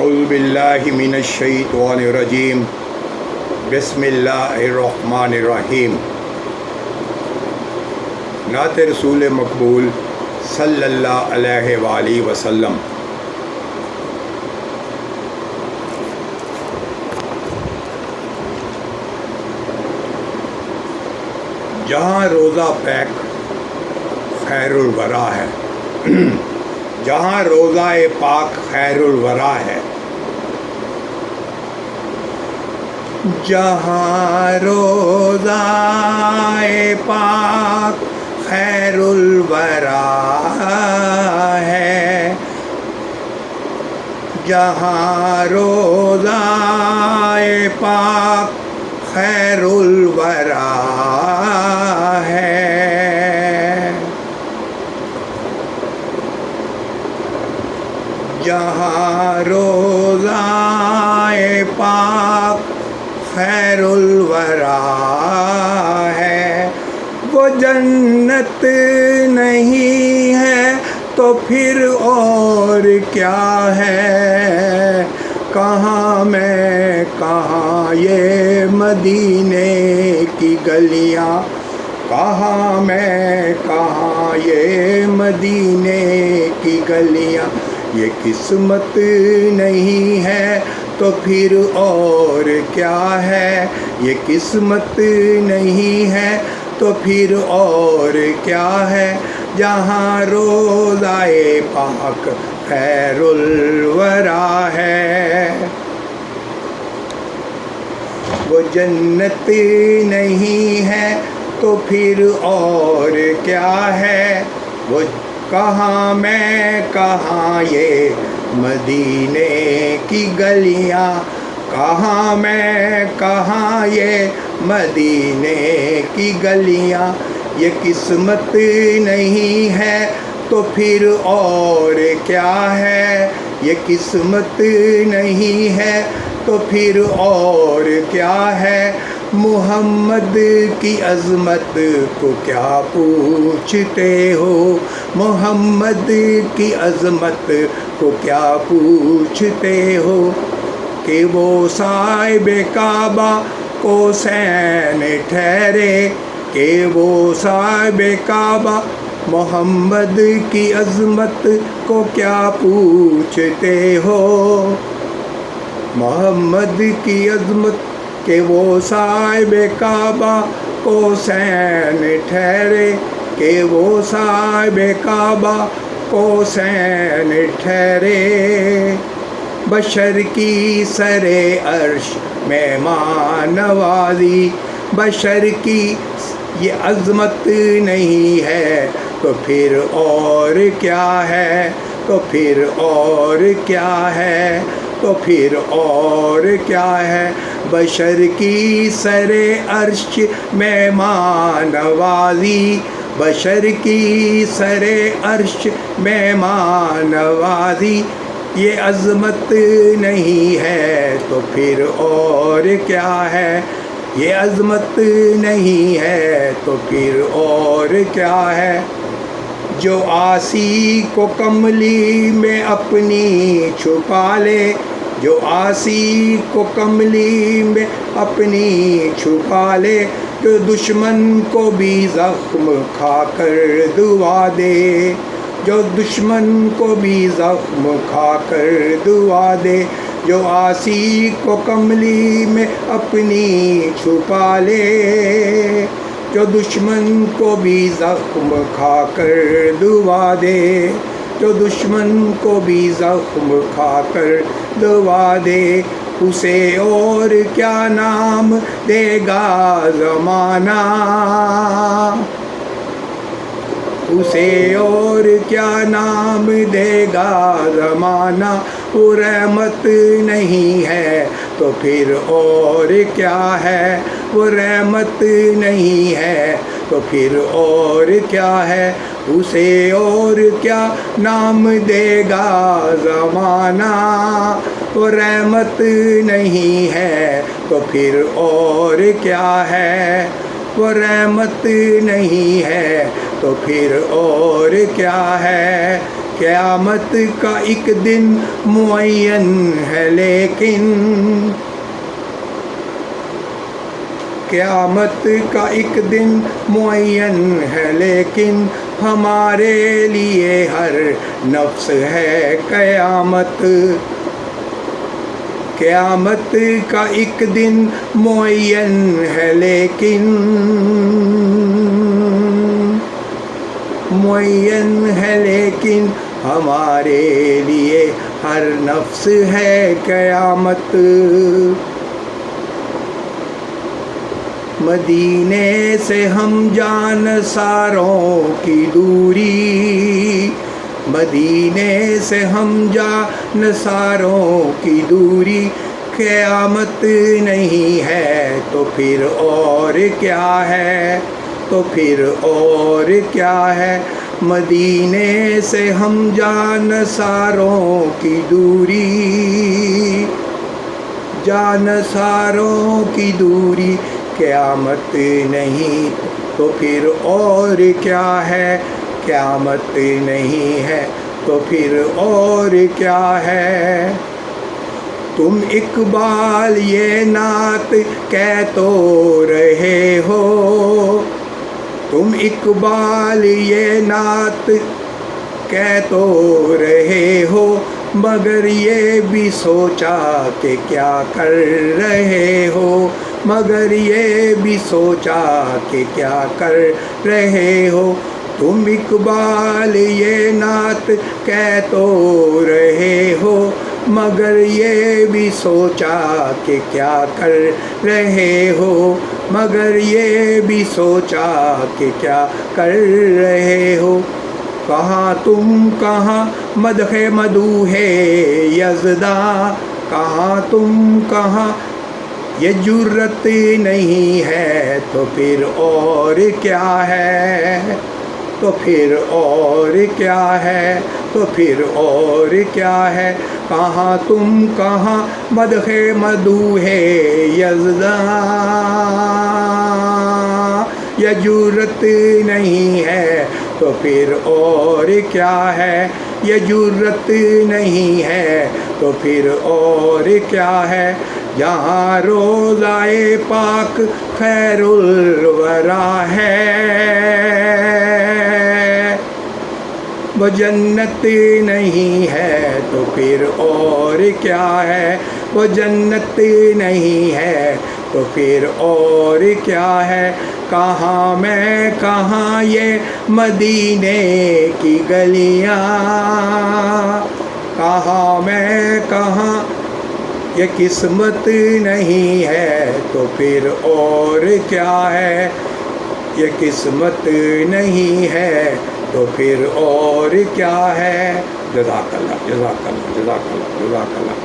اعوذ باللہ من الشیطان الرجیم بسم اللہ الرحمن الرحیم۔ نعت رسول مقبول صلی اللہ علیہ وآلہ وسلم۔ جہاں روضہ پاک خیر الورا ہے، جہاں روضہ پاک خیر الورا ہے، جہاں روضہ پاک خیر الورا ہے، جہاں روضہ پاک خیر الورا ہے، جہاں روضہ پاک خیر الورا ہے، وہ جنت نہیں ہے تو پھر اور کیا ہے، کہاں میں کہاں یہ مدینے کی گلیاں، کہاں میں کہاں یہ مدینے کی گلیاں، یہ قسمت نہیں ہے تو پھر اور کیا ہے، یہ قسمت نہیں ہے تو پھر اور کیا ہے، جہاں روضہ پاک خیر الورا ہے، وہ جنت نہیں ہے تو پھر اور کیا ہے، وہ کہاں میں کہاں یہ مدینے کی گلیاں، کہاں میں کہاں یہ مدینے کی گلیاں، یہ قسمت نہیں ہے تو پھر اور کیا ہے، یہ قسمت نہیں ہے تو پھر اور کیا ہے، محمد کی عظمت کو کیا پوچھتے ہو، محمد کی عظمت کو کیا پوچھتے ہو، کہ وہ صاحب کعبہ قوسین ٹھہرے، کہ وہ صاحب کعبہ محمد کی عظمت کو کیا پوچھتے ہو، محمد کی عظمت، کہ وہ صاحب کعبہ قوسین ٹھہرے، کہ وہ صاحب کعبہ قوسین ٹھہرے، بشر کی سر عرش مہمان نوازی، بشر کی یہ عظمت نہیں ہے تو پھر اور کیا ہے، تو پھر اور کیا ہے، تو پھر اور کیا ہے، بشر کی سر عرش مہمان نوازی، بشر کی سر عرش مہمان نوازی، یہ عظمت نہیں ہے تو پھر اور کیا ہے، یہ عظمت نہیں ہے تو پھر اور کیا ہے، جو عاصی کو کملی میں اپنی چھپا لے، جو عاصی کو کملی میں اپنی چھپا لے، جو دشمن کو بھی زخم کھا کر دعا دے، جو دشمن کو بھی زخم کھا کر دعا دے، جو عاصی کو کملی میں اپنی چھپا لے، جو دشمن کو بھی زخم کھا کر دعا دے، جو دشمن کو بھی زخم کھا کر دعا دے، اسے اور کیا نام دے گا زمانہ، اسے اور کیا نام دے گا زمانہ، وہ رحمت نہیں ہے تو پھر اور کیا ہے، وہ رحمت نہیں ہے تو پھر اور کیا ہے، اسے اور کیا نام دے گا زمانہ، وہ رحمت نہیں ہے تو پھر اور کیا ہے، وہ رحمت نہیں ہے تو پھر اور کیا ہے، قیامت کا ایک دن معین ہے لیکن قیامت کا ایک دن معین ہے لیکن ہمارے لیے ہر نفس ہے قیامت. قیامت کا ایک دن معین ہے لیکن ہمارے لیے ہر نفس ہے قیامت. مدینے سے ہم جانساروں کی دوری، مدینے سے ہم جانساروں کی دوری، قیامت نہیں ہے تو پھر اور کیا ہے، تو پھر اور کیا ہے. مدینے سے ہم جانساروں کی دوری، جانساروں کی دوری، قیامت نہیں تو پھر اور کیا ہے. قیامت نہیں ہے تو پھر اور کیا ہے. تم اقبال یہ نعت کہہ تو رہے ہو، تم اقبال یہ نعت کہہ تو رہے ہو، مگر یہ بھی سوچا کہ کیا کر رہے ہو، مگر یہ بھی سوچا کہ کیا کر رہے ہو. تم اقبال یہ نعت کہہ تو رہے ہو، مگر یہ بھی سوچا کہ کیا کر رہے ہو، مگر یہ بھی سوچا کہ کیا کر رہے ہو. کہاں تم کہاں مدح مدوح یزداں، کہاں تم کہاں یہ جرت نہیں ہے تو پھر اور کیا ہے، تو پھر اور کیا ہے، تو پھر اور کیا ہے. کہاں تم کہاں مدح مدوح یزداں، یہ جرت نہیں ہے تو پھر اور کیا ہے، یہ جرت نہیں ہے تو پھر اور کیا ہے. جہاں روضۂ پاک خیر الورا ہے، وہ جنت نہیں ہے تو پھر اور کیا ہے، وہ جنت نہیں ہے تو پھر اور کیا ہے. کہاں میں کہاں یہ مدینے کی گلیاں، کہاں میں کہاں یہ قسمت نہیں ہے تو پھر اور کیا ہے، یہ قسمت نہیں ہے تو پھر اور کیا ہے. جزاک اللہ، جزاک اللہ، جزاک اللہ، جزاک اللہ.